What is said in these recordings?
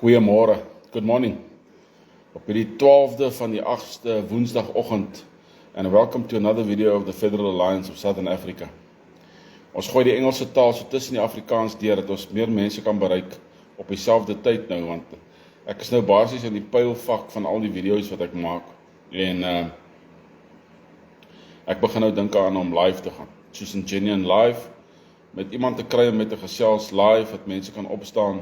Goeiemôre, good morning. Op die 12de van die 8ste woensdagoggend and welcome to another video of the Federal Alliance of Southern Africa. Ons gooi die Engelse taal so tussen die Afrikaans deur dat ons meer mense kan bereik op dieselfde tyd nou, want ek is nou basies in die pylvak van al die video's wat ek maak en ek begin nou dink aan om live te gaan. Soos in Genuine Live, met iemand te kry om met 'n gesels live, dat mense kan opstaan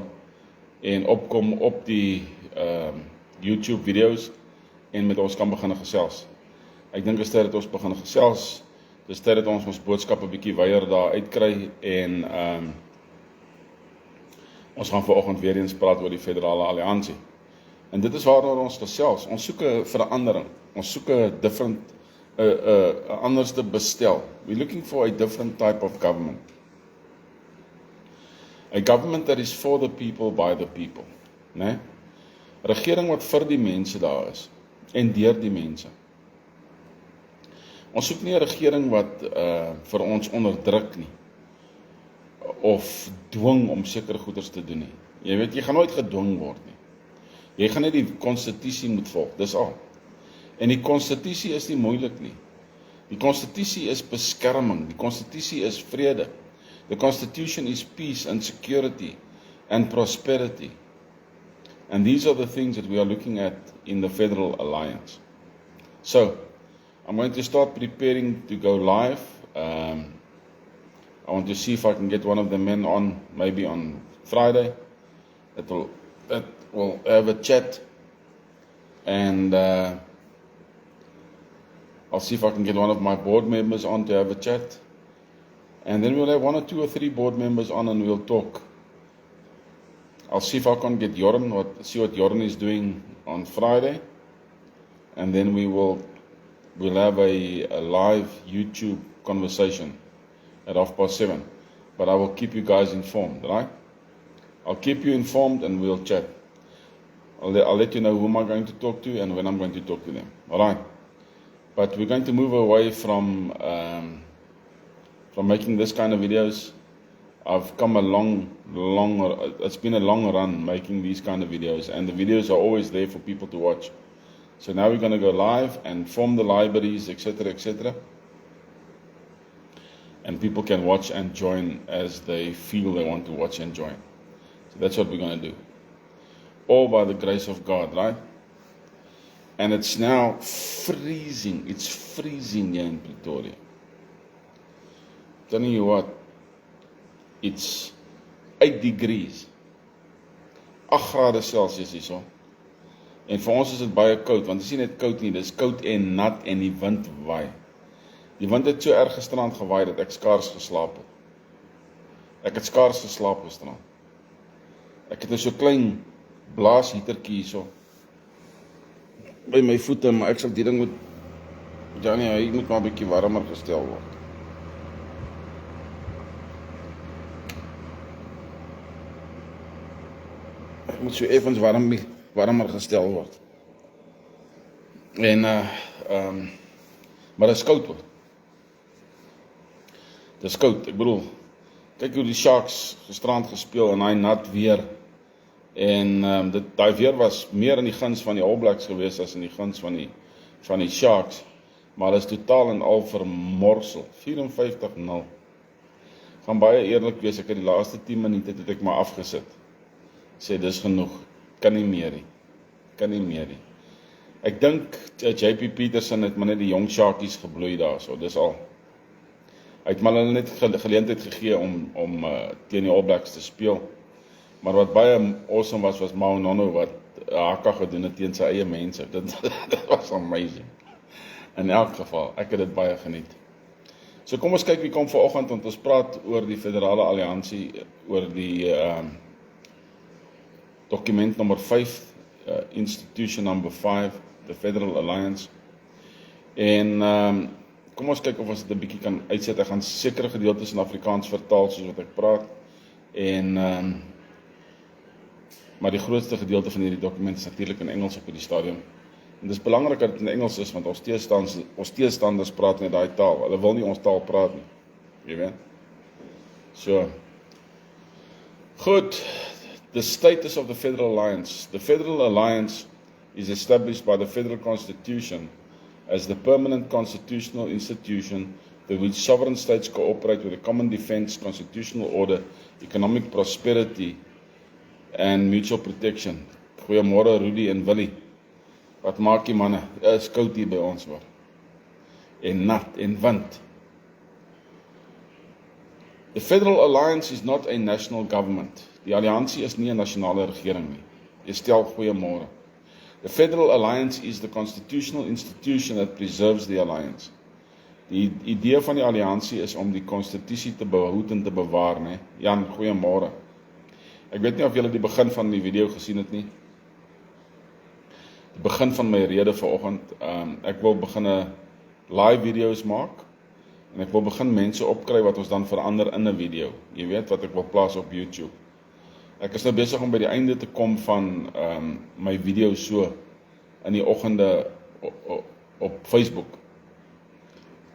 en opkom op die YouTube video's en met ons kan begin gesels. Ek dink is tyd dat ons begin gesels, dis tyd dat ons boodskappe bietjie weier daar uitkry en ons gaan vanoggend weer eens praat oor die Federale Alliansie. En dit is waaroor ons gesels. Ons soek 'n verandering. Ons soek 'n different, 'n anderste bestel. We're looking for a different type of government. A government that is for the people, by the people. Né? Regering wat vir die mense daar is en deur die mense. Ons soek nie 'n regering wat vir ons onderdruk nie of dwing om sekere goeders te doen nie. Jy weet, jy gaan nooit gedwing word nie. Jy gaan net die konstitusie moet volg, dis al. En die konstitusie is nie moeilik nie. Die konstitusie is beskerming, die konstitusie is vrede. The Constitution is peace and security and prosperity. And these are the things that we are looking at in the Federal Alliance. So, I'm going to start preparing to go live. I want to see if I can get one of the men on, maybe on Friday. That will have a chat. And I'll see if I can get one of my board members on to have a chat. And then we'll have 1 or 2 or 3 board members on and we'll talk. I'll see if I can get Joran, see what Joran is doing on Friday. And then we'll have a live YouTube conversation at 7:30. But I will keep you guys informed, right? I'll keep you informed and we'll chat. I'll let you know who am I going to talk to and when I'm going to talk to them, all right? But we're going to move away from making this kind of videos. I've come it's been a long run making these kind of videos, and the videos are always there for people to watch. So now we're going to go live and form the libraries, etc., etc. And people can watch and join as they feel they want to watch and join. So that's what we're going to do. All by the grace of God, right? And it's now freezing. It's freezing here in Pretoria. Telling you what, it's 8 degrees, 8 grade Celsius hierso. En vir ons is dit baie koud, want dit is nie net koud nie, dit is koud en nat en die wind waai. Die wind het so erg gisterand gewaai dat ek skaars geslaap het. Ek het skaars geslaap gisterand. Ek het 'n so klein blaashietertjie hierso by my voete, maar ek sal die ding moet, hy moet maar 'n bietjie warmer gestel word. Moet so effens warmer gestel word. En maar dit is koud hoor. Dit is koud. Ek bedoel, kyk hoe die Sharks gisterand gespeel en hy nat weer. En daai weer was meer in die guns van die All Blacks gewees as in die guns van die Sharks. Maar dit is totaal en al vermorsel. 54-0. Gaan baie eerlik wees, ek het die laaste 10 minute het ek maar afgesit. Sê dis genoeg, kan nie meer nie. Ek dink JP Peterson het maar net die jong Sharkies gebloei daar, so dis al. Hy het maar hulle net geleentheid gegee om teen die All Blacks te speel. Maar wat baie awesome was Maonono wat haka gedoen het teen sy eie mense. Dit was amazing. In elk geval, ek het dit baie geniet. So kom ons kyk wie kom vanoggend, want ons praat oor die Federale Alliansie, oor die document number 5, institution number 5, the Federal Alliance. En kom ons kyk of ons dit 'n bietjie kan uitset. Ek gaan sekere gedeeltes in Afrikaans vertaal soos wat ek praat. En maar die grootste gedeelte van hierdie dokument is natuurlik in Engels op hierdie stadium. En dis belangrik dat dit in Engels is, want ons teestanders praat net daai taal. Hulle wil nie ons taal praat nie. Jy weet. So. Goed. The status of the Federal Alliance. The Federal Alliance is established by the Federal Constitution as the permanent constitutional institution through which sovereign states cooperate with a common defense, constitutional order, economic prosperity and mutual protection. Goeiemôre Rudy en Willie. Wat maak die manne? Is koud hier by ons hoor. En nat en wind. The Federal Alliance is not a national government. Die alliansie is nie 'n nasionale regering nie. Jy stel goeiemôre. The Federal Alliance is the constitutional institution that preserves the alliance. Die idee van die alliansie is om die konstitusie te behoud en te bewaar, né? Jan, goeiemôre. Ek weet nie of julle die begin van die video gesien het nie. Die begin van my rede vanoggend, ek wil begin 'n live video's maak en ek wil begin mense opkry wat ons dan verander in 'n video. Jy weet wat ek wil plaas op YouTube. Ek is nou besig om by die einde te kom van my video so in die oggende op Facebook.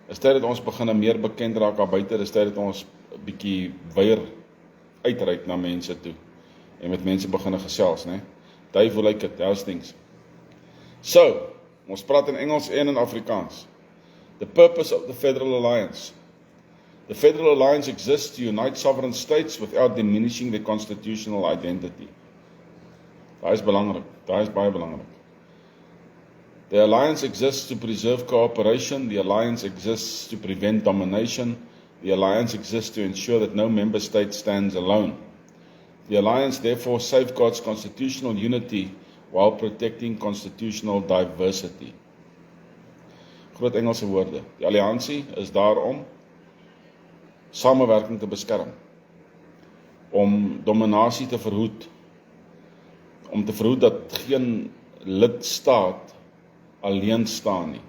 Is tyd dat ons begin meer bekend raak daar buite, is tyd dat ons 'n bietjie weer uitreik na mense toe en met mense begin gesels, né? Dave, hoe lyk dit? How's things? So, ons praat in Engels en in Afrikaans. The purpose of the Federal Alliance. The Federal Alliance exists to unite sovereign states without diminishing their constitutional identity. Daai is belangrik, daai is baie belangrik. The alliance exists to preserve cooperation, the alliance exists to prevent domination, the alliance exists to ensure that no member state stands alone. The alliance therefore safeguards constitutional unity while protecting constitutional diversity. Groot Engelse woorde. Die alliansie is daar om samewerking te beskerm, om dominasie te verhoed, om te verhoed dat geen lidstaat alleen staan nie,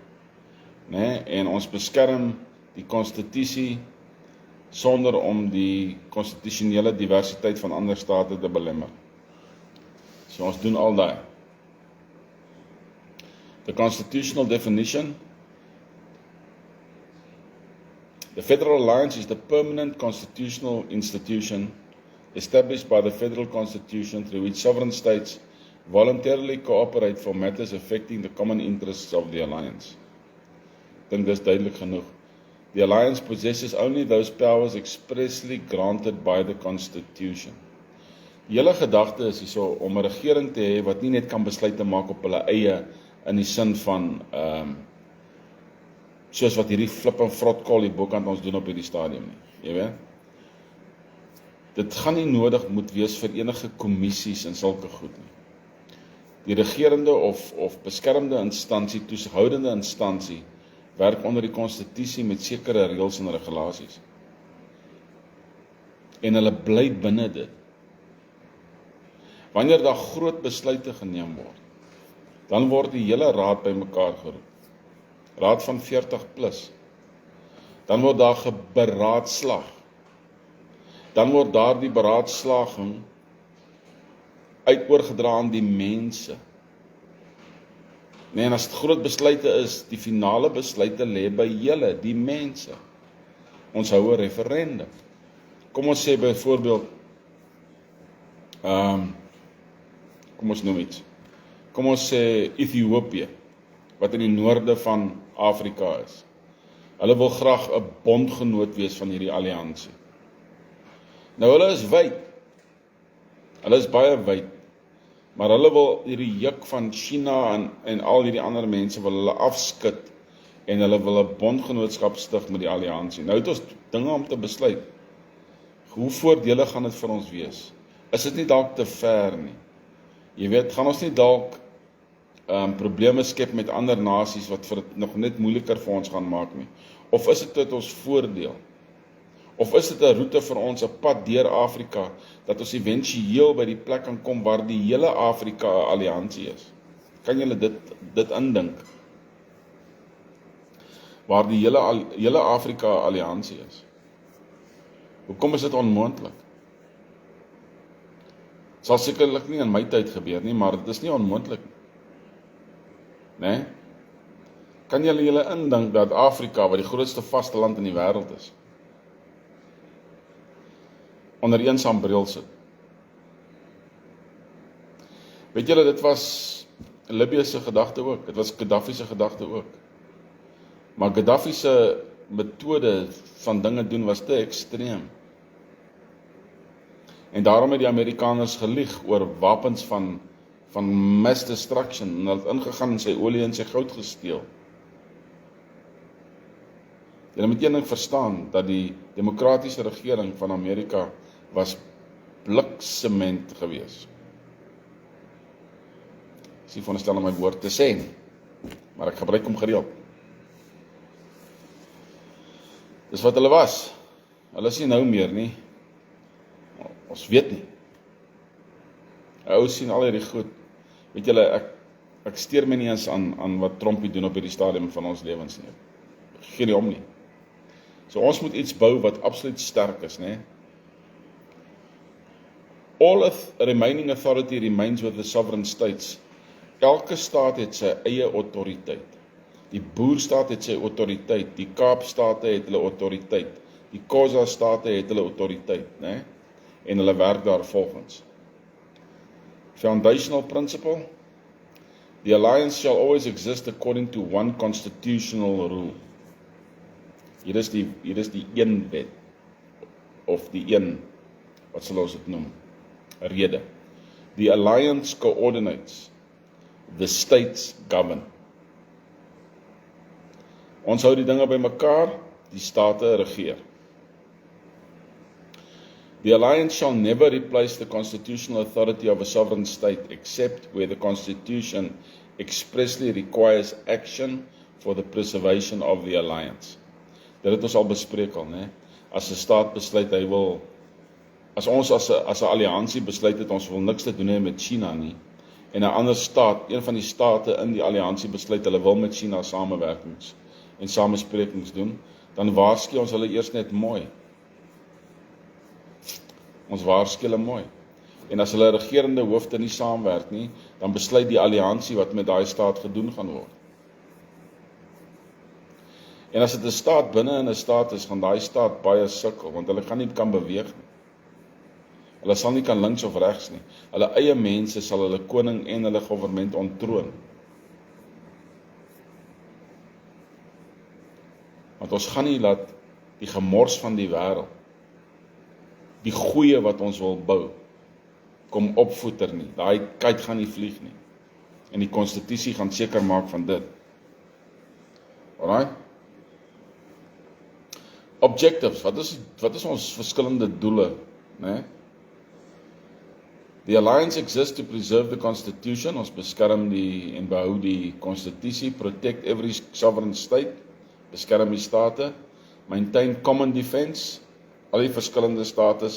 né? En ons beskerm die konstitusie sonder om die konstitusionele diversiteit van ander state te belemmer. So ons doen al daai. The constitutional definition. The Federal Alliance is the permanent constitutional institution established by the Federal Constitution through which sovereign states voluntarily cooperate for matters affecting the common interests of the alliance. Ek dink dis duidelik genoeg. The alliance possesses only those powers expressly granted by the Constitution. Die hele gedagte is hierso om 'n regering te hê wat nie net kan besluite maak op hulle eie in die sin van soos wat hierdie flip en vrot call hier bokant ons doen op hierdie stadium nie. Jy weet? Dit gaan nie nodig moet wees vir enige kommissies en sulke goed nie. Die regerende of beskermde instansie, toesighoudende instansie, werk onder die konstitusie met sekere reëls en regulasies. En hulle bly binne dit. Wanneer daar groot besluite geneem word, dan word die hele raad bymekaar geroep. Raad van 40+. Dan word daar geberaadslag. Dan word daar die beraadslaging oorgedra aan die mense. Nee, en as dit groot besluite is, die finale besluite lê by julle, die mense. Ons hou 'n referendum. Kom ons sê byvoorbeeld, kom ons noem iets. Kom ons sê Ethiopië, wat in die noorde van Afrika is. Hulle wil graag 'n bondgenoot wees van hierdie alliansie. Nou hulle is wyd. Hulle is baie wyd. Maar hulle wil hierdie juk van China en al hierdie ander mense wil hulle afskud en hulle wil 'n bondgenootskap stig met die alliansie. Nou het ons dinge om te besluit. Hoe voordelig gaan dit vir ons wees? Is dit nie dalk te ver nie? Jy weet, gaan ons nie dalk probleme skep met ander nasies wat vir dit nog net moeiliker vir ons gaan maak nie? Of is dit tot ons voordeel? Of is dit 'n roete vir ons, 'n pad deur Afrika, dat ons éventueel by die plek kan kom waar die hele Afrika 'n alliansie is? Kan julle dit indink? Waar die hele Afrika 'n alliansie is? Hoekom is dit onmoontlik? Sal sekerlik nie in my tyd gebeur nie, maar dit is nie onmoontlik nie. Nee? Kan julle indink dat Afrika, wat die grootste vasteland in die wêreld is, onder een saam bril sit? Weet julle, dit was Libië se gedagte ook, dit was Gaddafi se gedagte ook. Maar Gaddafi se metode van dinge doen was te ekstreem. En daarom het die Amerikaners gelieg oor wapens van mass destruction, en hulle het ingegaan en sy olie en sy goud gesteel. Julle moet een ding verstaan, dat die demokratiese regering van Amerika was bliksement gewees. Ek is nie veronderstel om my woord te sê nie, maar ek gebruik hom gereeld. Dis wat hulle was. Hulle is nie nou meer nie. Ons weet nie. Ou sien al hierdie goed. Weet julle, ek steur my nie eens aan wat Trumpie doen op hierdie stadium van ons lewens nie. Ek gee nie om nie. So ons moet iets bou wat absoluut sterk is, né? All remaining authority remains with the sovereign states. Elke staat het sy eie autoriteit. Die Boerstaat het sy autoriteit, die Kaapstate het hulle autoriteit, die Khoza-state het hulle autoriteit, né? En hulle werk daar volgens. Foundational principle: the alliance shall always exist according to one constitutional rule. Hier is die een wet, of die een, wat sal ons dit noem? Rede. The alliance coordinates, the states govern. Ons hou die dinge by mekaar, die state regeer. The alliance shall never replace the constitutional authority of a sovereign state, except where the constitution expressly requires action for the preservation of the alliance. Dit het ons al bespreek al, né? As 'n staat besluit hy wil, as ons as 'n alliansie besluit het ons wil niks te doen hê met China nie, en 'n ander staat, een van die state in die alliansie besluit hulle wil met China samewerkings en samesprekings doen, dan waarsku ons hulle eers net mooi. Ons waarsku hulle mooi. En as hulle regerende hoofde nie saamwerk nie, dan besluit die alliansie wat met daai staat gedoen gaan word. En as dit 'n staat binne in 'n staat is, gaan daai staat baie sukkel, want hulle gaan nie kan beweeg nie. Hulle sal nie kan links of regs nie. Hulle eie mense sal hulle koning en hulle regering onttroon. Want ons gaan nie laat die gemors van die wêreld, die goeie wat ons wil bou, kom opvoeter nie. Daai kite gaan nie vlieg nie. En die konstitusie gaan seker maak van dit. Alright? Objectives, wat is ons verskillende doele, né? The alliance exists to preserve the constitution, ons beskerm en behou die konstitusie, protect every sovereign state, beskerm die state, maintain common defense, al die verskillende state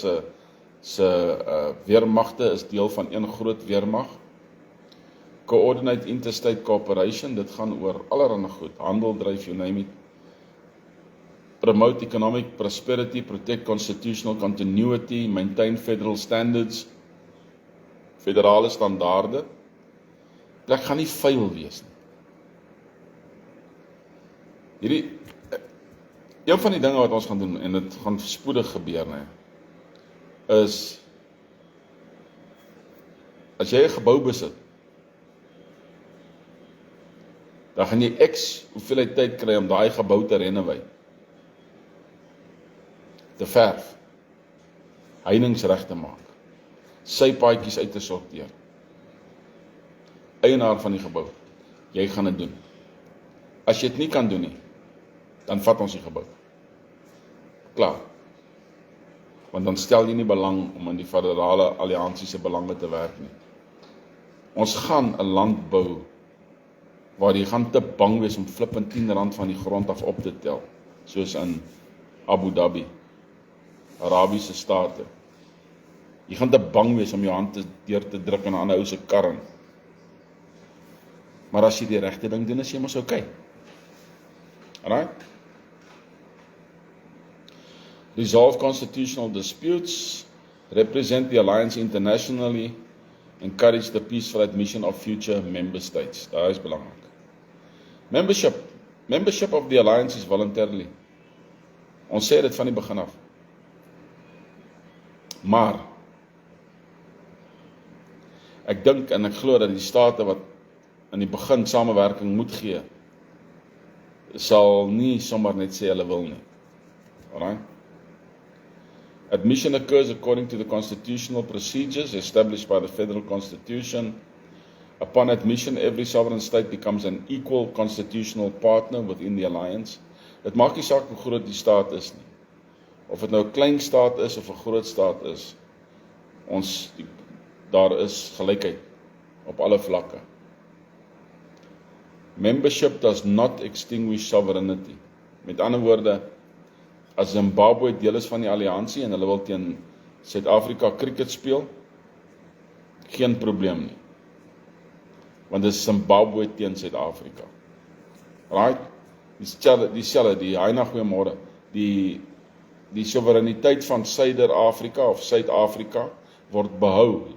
se weermagte is deel van een groot weermag, coordinate interstate cooperation, dit gaan oor allerlei goed, handel dryf, you name it, promote economic prosperity, protect constitutional continuity, maintain federal standards, federale standaarde. Dit gaan nie vuil wees nie. Een van die dinge wat ons gaan doen, en dit gaan spoedig gebeur, is, as jy 'n gebou besit, dan gaan jy X hoeveelheid tyd kry om daai gebou te renovate, te verf, heininge reg te maak, sypaadjies uit te sorteer. Eienaar van die gebou, jy gaan dit doen. As jy dit nie kan doen nie, dan vat ons die gebou. Klaar. Want dan stel jy nie belang om in die federale alliansie se belange te werk nie. Ons gaan 'n land bou waar jy gaan te bang wees om flippend R10 van die grond af op te tel, soos in Abu Dhabi, Arabiese state. Jy gaan te bang wees om jou hand deur te druk in 'n ander ou se kar. Maar as jy die regte ding doen, is jy mos okay. Alright? Resolve constitutional disputes, represent the alliance internationally, encourage the peaceful admission of future member states. Daar is belangrik. Membership of the alliance is voluntarily. Ons sê dit van die begin af. Maar Ek dink en ek glo dat die state wat in die begin samewerking moet gee, sal nie sommer net sê hulle wil nie. Alright? Admission occurs according to the constitutional procedures established by the federal constitution. Upon admission, every sovereign state becomes an equal constitutional partner within the alliance. Dit maak nie saak hoe groot die staat is nie. Of dit nou 'n klein staat is of 'n groot staat is, daar is gelykheid op alle vlakke. Membership does not extinguish sovereignty. Met ander woorde, as Zimbabwe deel is van die alliansie en hulle wil teen Suid-Afrika cricket speel, geen probleem nie. Want dit is Zimbabwe teen Suid-Afrika. Right? Die Heina goeiemôre, die soewereiniteit van Suider-Afrika of Suid-Afrika word behou,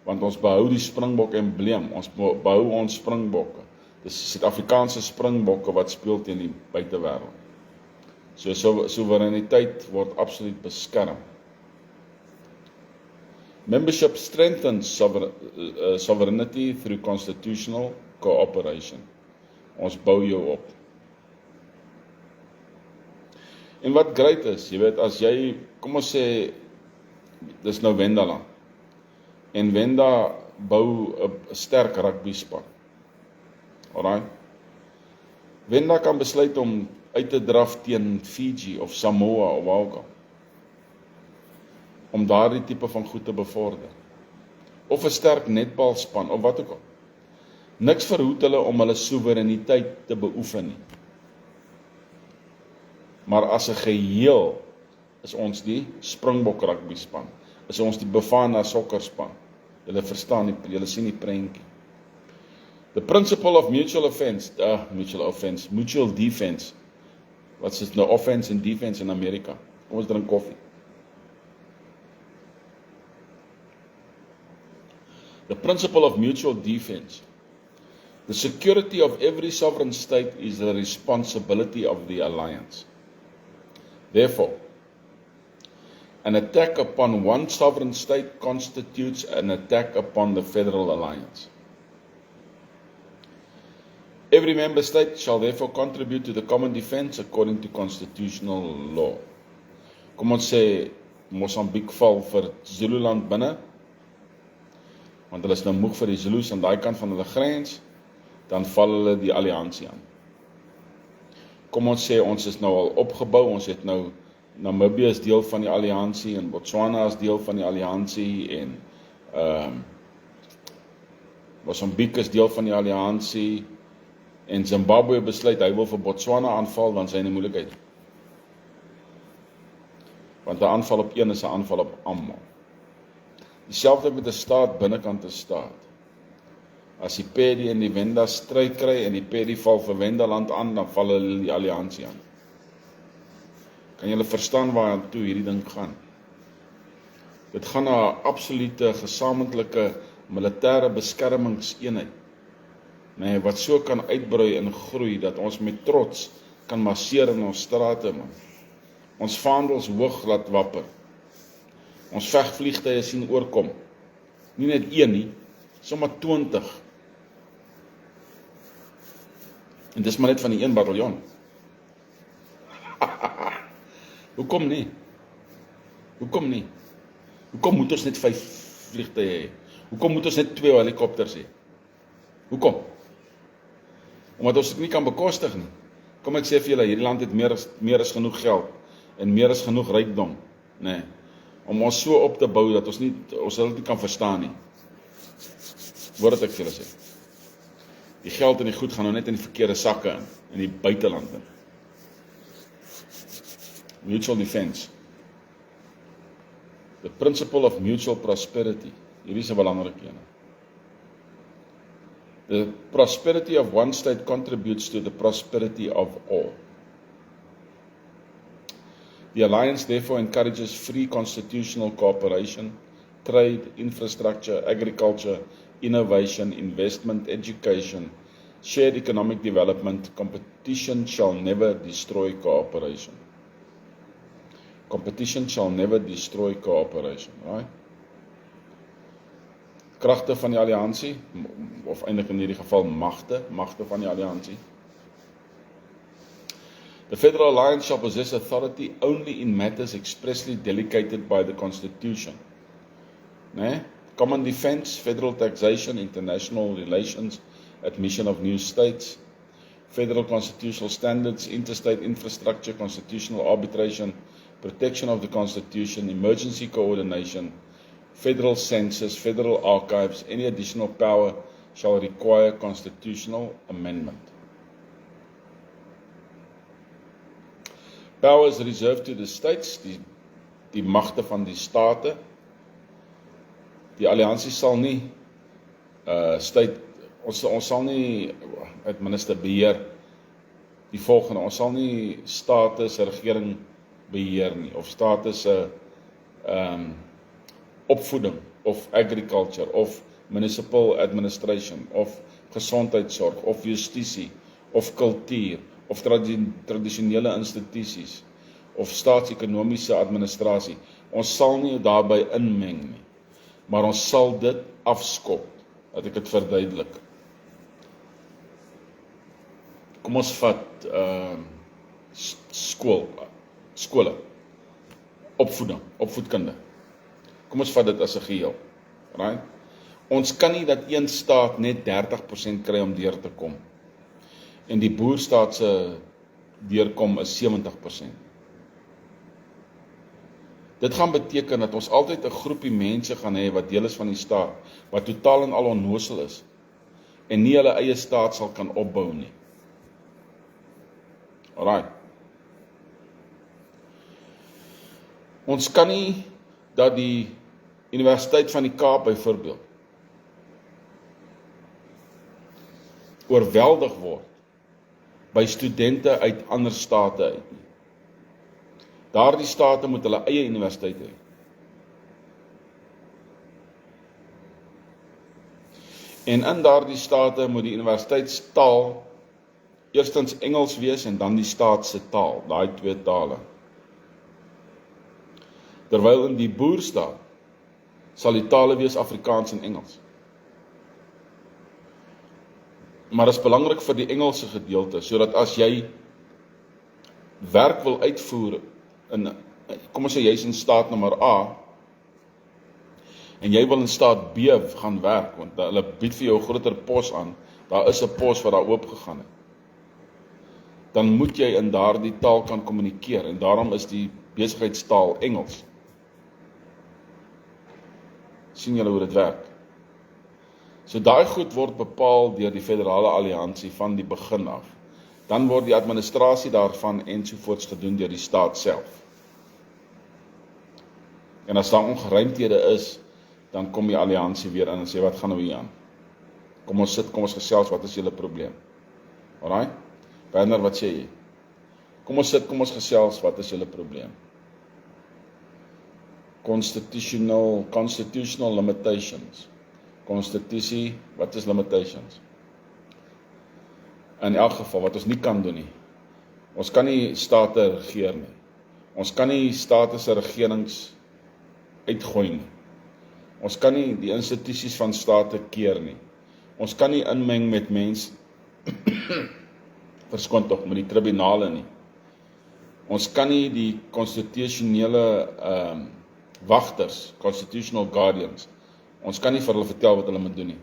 want ons behou die Springbok embleem, ons behou ons Springbokke. Dis Suid-Afrikaanse Springbokke wat speel teen die buitewêreld. So soewereiniteit word absoluut beskerm. Membership strengthens sovereignty through constitutional cooperation. Ons bou jou op. En wat great is, jy weet, as jy, kom ons sê, dis nou Wendaland, en Wenda bou 'n sterk rugby span. Alright? Wenda kan besluit om uit te draf teen Fiji of Samoa of waar ook al, om daardie tipe van goed te bevorder. Of 'n sterk netbalspan, of wat ook al. Niks verhoed hulle om hulle soewereiniteit te beoefen nie. Maar as 'n geheel is ons die Springbok rugby span, is ons die Bafana sokkerspan. Julle verstaan die, julle sien die prentjie. The principle of mutual defense. Wat is nou offense en defense in Amerika? Kom ons drink koffie. The principle of mutual defense. The security of every sovereign state is the responsibility of the alliance. Therefore, an attack upon one sovereign state constitutes an attack upon the federal alliance. Every member state shall therefore contribute to the common defense according to constitutional law. Kom ons sê, Mosambik val vir Zululand binne, want hulle is nou moeg vir die Zulus aan daai kant van hulle grens, dan val hulle die alliansie aan. Kom ons sê, ons is nou al opgebou, ons het nou, Namibië is deel van die alliansie, en Botswana is deel van die alliansie, en Mosambik is deel van die alliansie, en Zimbabwe besluit, hy wil vir Botswana aanval, dan is hy in die moeilikheid. Want 'n aanval op een is 'n aanval op almal. Dieselfde met 'n staat binnekant 'n staat. As die Pedi en die Wenda stryd kry, en die Pedi val vir Wendaland aan, dan val hulle die alliansie aan. Kan julle verstaan waar toe hierdie ding gaan? Dit gaan na 'n absolute gesamentlike militêre beskermingseenheid, wat so kan uitbrei en groei, dat ons met trots kan marseer in ons strate, man. Ons vaandels hoog laat wapper. Ons vegvliegtuie sien oorkom. Nie net een nie, sommer 20. En dis maar net van die een bataljon. Hoekom nie? Hoekom nie? Hoekom moet ons net 5 vliegtuie hê? Hoekom moet ons net 2 helikopters hê? Hoekom? Omdat ons dit nie kan bekostig nie. Kom ek sê vir julle, hierdie land het meer as genoeg geld en meer as genoeg rykdom, om ons so op te bou dat ons dit nie kan verstaan nie. Hoor wat ek vir julle sê. Die geld en die goed gaan nou net in die verkeerde sakke in die buitelande. Mutual defense. The principle of mutual prosperity. Hierdie is 'n belangrike een. The prosperity of one state contributes to the prosperity of all. The alliance therefore encourages free constitutional cooperation, trade, infrastructure, agriculture, innovation, investment, education, shared economic development. Competition shall never destroy cooperation. Competition shall never destroy cooperation, right? kragte van die alliansie, of eintlik in hierdie geval magte van die alliansie. The Federal Alliance shall possess authority only in matters expressly delegated by the Constitution. Common defense, federal taxation, international relations, admission of new states, federal constitutional standards, interstate infrastructure, constitutional arbitration, protection of the Constitution, emergency coordination, federal census, federal archives. Any additional power shall require constitutional amendment. Powers reserved to the states, die magte van die state. Die alliansie sal nie ons sal nie administer beheer die volgende, ons sal nie state se regering beheer nie, of state se opvoeding, of agriculture, of municipal administration, of gesondheidsorg, of justisie, of kultuur, of tradisionele institusies, of staatsekonomiese administrasie. Ons sal nie daarby inmeng nie, maar ons sal dit afskop, dat ek dit verduidelik. Kom ons vat skole, opvoedkunde. Kom ons vat dit as 'n geheel. Right? Ons kan nie dat een staat net 30% kry om deur te kom. En die boerstaat se deurkom is 70%. Dit gaan beteken dat ons altyd 'n groepie mense gaan hê wat deel is van die staat, wat totaal en al onnosel is, en nie hulle eie staat sal kan opbou nie. Alright. Ons kan nie dat die Universiteit van die Kaap byvoorbeeld oorweldig word by studente uit ander state uit nie. Daardie state moet hulle eie universiteit hê. En in daardie state moet die universiteitstaal eerstens Engels wees en dan die staat se taal, daai twee tale. Terwyl in die boerstaat sal die tale wees Afrikaans en Engels. Maar dit is belangrik vir die Engelse gedeelte, sodat as jy werk wil uitvoer kom ons sê jy is in staat nommer A, en jy wil in staat B gaan werk, want hulle bied vir jou 'n groter pos aan, daar is 'n pos wat daar oopgegaan het. Dan moet jy in daardie taal kan kommunikeer, en daarom is die besigheidstaal Engels. Sien julle hoe dit werk? So daai goed word bepaal deur die federale alliansie van die begin af. Dan word die administrasie daarvan ensovoorts gedoen deur die staat self. En as daar ongeruimthede is, dan kom die alliansie weer in en sê, wat gaan nou hier aan? Kom ons sit, kom ons gesels, wat is julle probleem? Alright? Werner, wat sê jy? Kom ons sit, kom ons gesels, wat is julle probleem? Constitutional limitations. Konstitusie, wat is limitations? In elk geval, wat ons nie kan doen nie. Ons kan nie state regeer nie. Ons kan nie state se regerings uitgooi nie. Ons kan nie die institusies van state keer nie. Ons kan nie inmeng met mense, verskoon tog, met die tribunale nie. Ons kan nie die konstitusionele wagters, constitutional guardians, ons kan nie vir hulle vertel wat hulle moet doen nie.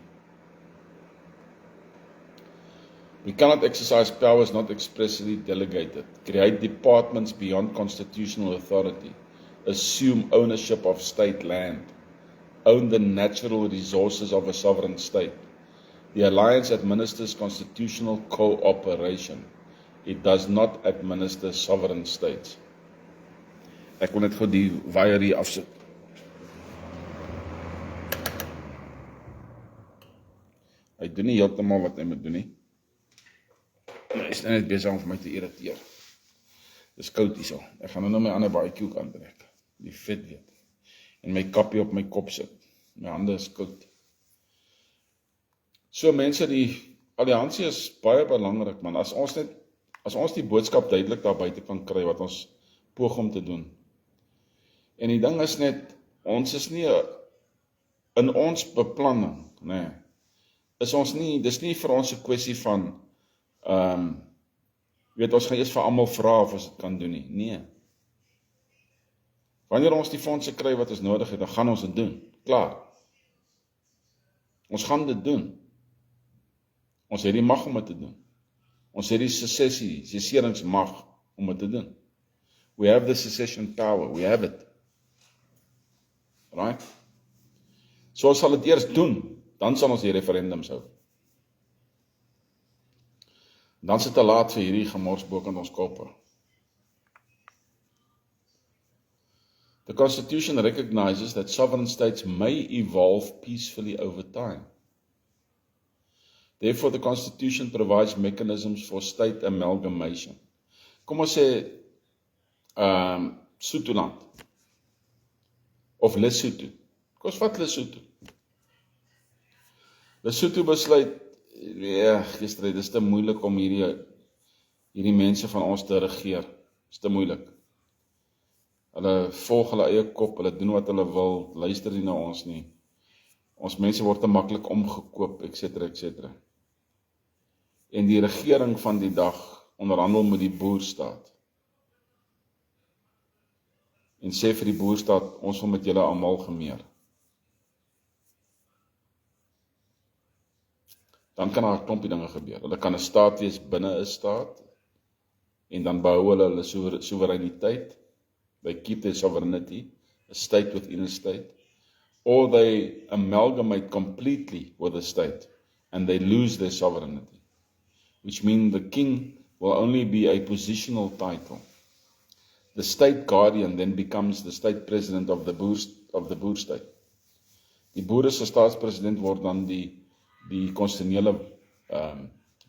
We cannot exercise powers not expressly delegated, create departments beyond constitutional authority, assume ownership of state land, own the natural resources of a sovereign state. The alliance administers constitutional cooperation. It does not administer sovereign states. Ek wil net gou die waier hier afsit. Hy doen nie heeltemal wat hy moet doen nie. Hy is net besig om vir my te irriteer. Dis koud hierso. Ek gaan nou my ander baadjie aantrek. Die vet weet. En my kappie op my kop sit. My hande is koud. So mense, die alliansie is baie belangrik, man. As ons die boodskap duidelik daar buite kan kry wat ons poog om te doen. En die ding is net, ons is nie in ons beplanning, nee, is ons nie, dis nie vir ons 'n kwessie van, weet ons gaan eers vir almal vra of ons dit kan doen nie. Nee. Wanneer ons die fondse kry wat ons nodig het, dan gaan ons dit doen. Klaar. Ons gaan dit doen. Ons het die mag om dit te doen. Ons het die secessieringsmag om dit te doen. We have the secession power. We have it. Right? So ons sal dit eers doen, dan sal ons die referendums hou. Dan is dit te laat vir hierdie gemors bo kan ons koppe. The Constitution recognizes that sovereign states may evolve peacefully over time. Therefore, the Constitution provides mechanisms for state amalgamation. Kom ons sê, Soetoland, of Lesotho. Kom ons vat Lesotho. Lesotho besluit, gister, dit is te moeilik om hierdie mense van ons te regeer. Dit is te moeilik. Hulle volg hulle eie kop, hulle doen wat hulle wil, luister nie na ons nie. Ons mense word te maklik omgekoop, etc., etc. En die regering van die dag onderhandel met die boerstaat. En sê vir die boerstaat, ons wil met julle amalgameer. Dan kan daar 'n klompie dinge gebeur. Hulle kan 'n staat wees binne 'n staat, en dan behou hulle soewereiniteit. They keep their sovereignty, a state within a state, or they amalgamate completely with the state, and they lose their sovereignty, which means the king will only be a positional title. The state guardian then becomes the state president of the boerstate. Die boere se staatspresident word dan die konstitusionele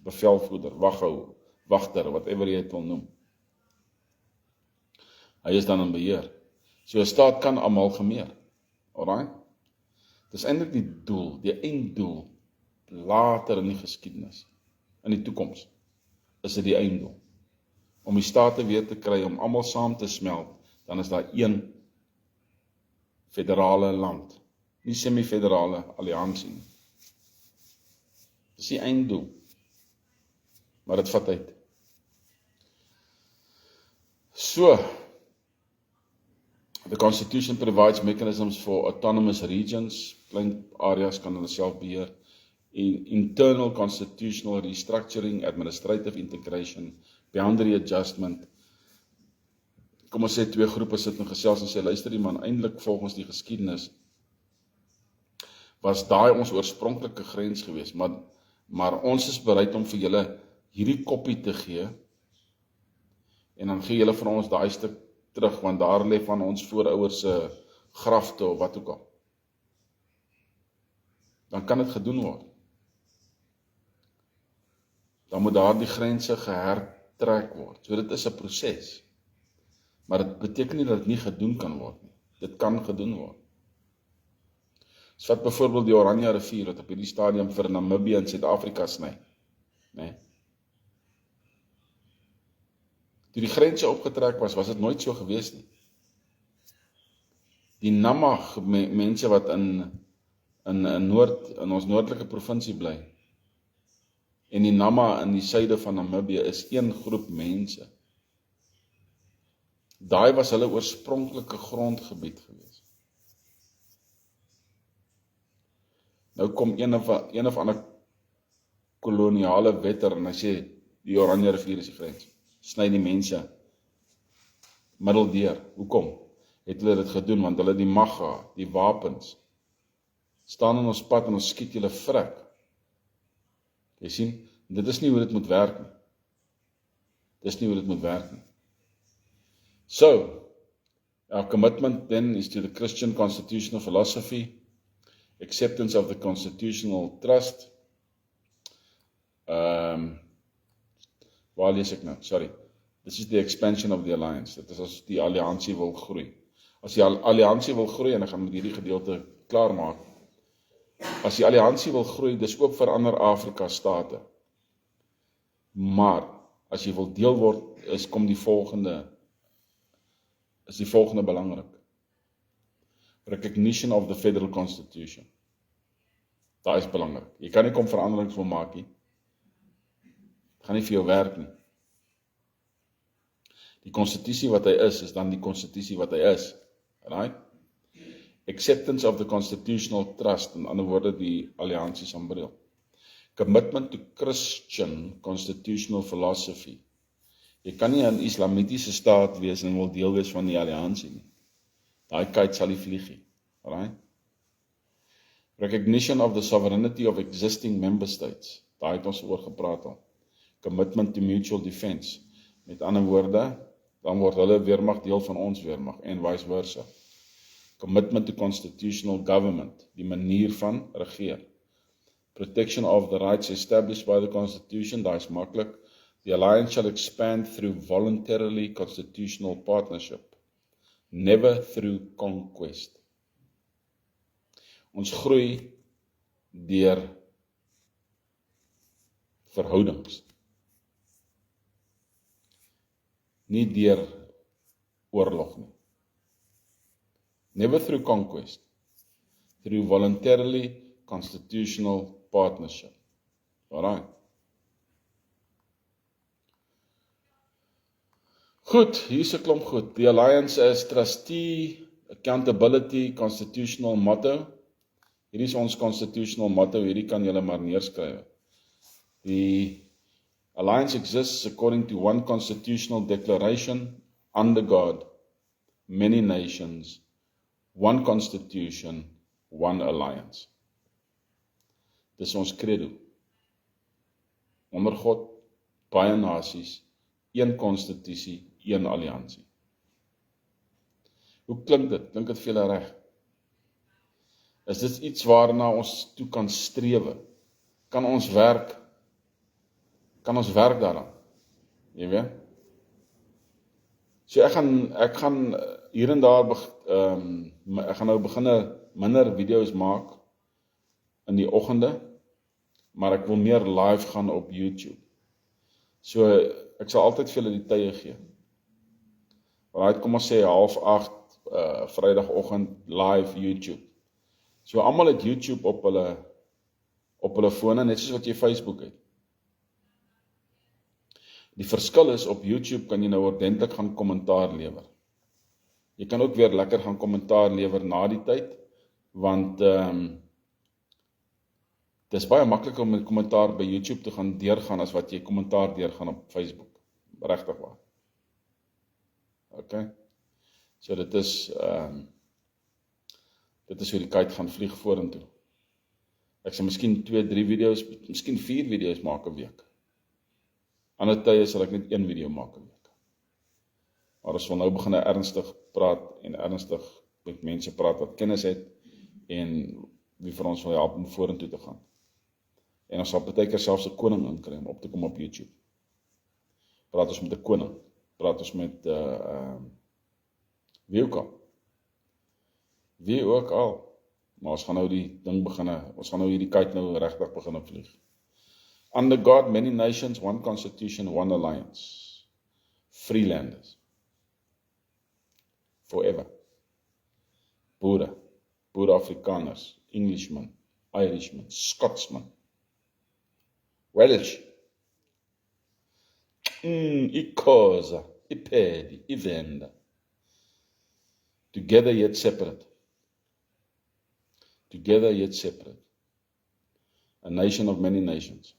bevelvoerder, wagter, whatever jy het wil noem. Hy is dan in beheer. So 'n staat kan amalgameer. Alright? Dis eintlik die doel, die einddoel, later in die geskiedenis, in die toekoms, is dit die einddoel. Om die state weer te kry, om almal saam te smelt, dan is daar een federale land, nie semi-federale alliansie nie. Dis die einddoel. Maar dit vat tyd. So, the Constitution provides mechanisms for autonomous regions, klein areas kan hulle self beheer, internal constitutional restructuring, administrative integration, boundary adjustment. Kom ons sê twee groepe sit en gesels en sê, luister die man, eintlik volgens die geskiedenis, was daai ons oorspronklike grens gewees, maar ons is bereid om vir julle hierdie koppie te gee, en dan gee julle vir ons daai stuk terug, want daar lê van ons voorouers se grafte of wat ook al. Dan kan dit gedoen word. Dan moet daar die grense gehertrek word. So dit is 'n proses. Maar dit beteken nie dat dit nie gedoen kan word nie. Dit kan gedoen word. So vat byvoorbeeld die Oranje rivier wat op hierdie stadium vir Namibië en Suid-Afrika sny, né? Toe die grense opgetrek was dit nooit so gewees nie. Die Nama mense wat in ons noordelike provinsie bly, en die Nama in die suide van Namibië is een groep mense. Daai was hulle oorspronklike grondgebied gewees. Nou kom een of ander koloniale wetter en hy sê, die Oranje rivier is die grens. Sny die mense middeldeur. Hoekom? Het hulle dit gedoen, want hulle die mag gehad, die wapens, staan in ons pad en ons skiet julle vrek. Jy sien, dit is nie hoe dit moet werk nie. Dis nie hoe dit moet werk nie. So, our commitment then is to the Christian constitutional philosophy, acceptance of the constitutional trust. Waar lees ek nou? Sorry. This is the expansion of the alliance. Dit is as die alliansie wil groei. As die alliansie wil groei, en ek gaan met hierdie gedeelte klaar maak. As die alliansie wil groei, dis ook vir ander Afrika state. Maar as jy wil deel word, is die volgende belangrik. Recognition of the Federal Constitution. Daar is belangrik. Jy kan nie kom veranderings wil maak nie. Het gaan nie vir jou werk nie. Die konstitusie wat hy is dan die konstitusie wat hy is. Right? Acceptance of the Constitutional Trust, in ander woorde die alliansie sambreel. Commitment to Christian Constitutional Philosophy. Jy kan nie 'n islamitiese staat wees en wil deel wees van die alliansie nie. Daai kite sal nie vlieg nie. Right? Recognition of the sovereignty of existing member states. Daai het ons oor gepraat al. Commitment to mutual defense. Met ander woorde, dan word hulle weermag deel van ons weermag en vice versa. Commitment to constitutional government, die manier van regeer. Protection of the rights established by the Constitution, daai is maklik. The alliance shall expand through voluntarily constitutional partnership, never through conquest. Ons groei deur verhoudings, nie deur oorlog nie. Never through conquest, through voluntarily constitutional partnership. Alright. Goed, hier is 'n klomp goed. The alliance is trustee, accountability, constitutional motto. Hierdie is ons constitutional motto, hierdie kan julle maar neerskryf. The alliance exists according to one constitutional declaration, under God, many nations, one constitution, one alliance. Dis ons credo. Onder God, baie nasies, een konstitusie, een alliansie. Hoe klink dit? Klink dit vir julle reg? Is dit iets waarna ons toe kan strewe? Kan ons werk daaraan? Jy weet? So ek gaan hier en daar ek gaan nou begin minder video's maak in die oggende, maar ek wil meer live gaan op YouTube. So ek sal altyd vir julle die tye gee. Right, kom ons sê 7:30 Vrydagoggend live YouTube. So almal het YouTube op hulle fone, net soos wat jy Facebook het. Die verskil is, op YouTube kan jy nou ordentlik gaan kommentaar lewer. Jy kan ook weer lekker gaan kommentaar lewer na die tyd, want dis baie makliker om 'n kommentaar by YouTube te gaan deurgaan as wat jy kommentaar deurgaan op Facebook. Regtig waar. Okay. So dit is hoe die kite gaan vlieg vorentoe. Ek sal miskien 2-3 video's, miskien 4 video's maak 'n week. Ander tye sal ek net 1 video maak 'n week. Maar ons wil nou begin ernstig praat en ernstig met mense praat wat kennis het en wie vir ons wil help om vorentoe te gaan. En ons sal partykeer selfs 'n koning inkry om op te kom op YouTube. Praat ons met 'n koning, praat ons met wie ook al. Wie ook al. Maar ons gaan nou die ding ons gaan nou hierdie kite nou regtig begin vlieg. Under God, many nations, one constitution, one alliance. Freelanders. Forever. Boere Afrikaners, Englishmen, Irishmen, Scotsmen. Welsh. Ikoza, Ipedi, Ivenda. Together yet separate. Together yet separate. A nation of many nations.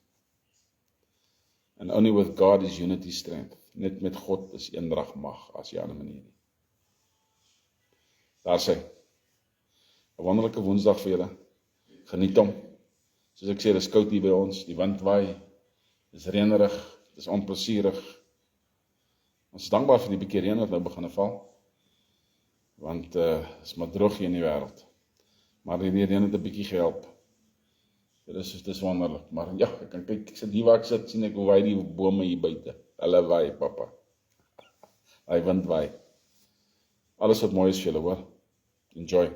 And only with God is unity strength. Net met God is eendrag mag, as jy ander manier nie. Daar sê, 'n wonderlike Woensdag vir julle. Geniet hom. Soos ek sê, dis koud hier by ons, die wind waai, dis reënerig, dis onplesierig. Ons is dankbaar vir die bietjie reën wat nou begin val, want is maar droog hier in die wêreld. Maar die reën het 'n bietjie gehelp. Dit is wonderlik, maar ja, ek kan kyk, ek sit hier waar ek sit, sien ek hoe waai die bome hier buite. Hulle waai, papa. Hy wind waai. Alles wat mooi is vir julle, hoor. Enjoy.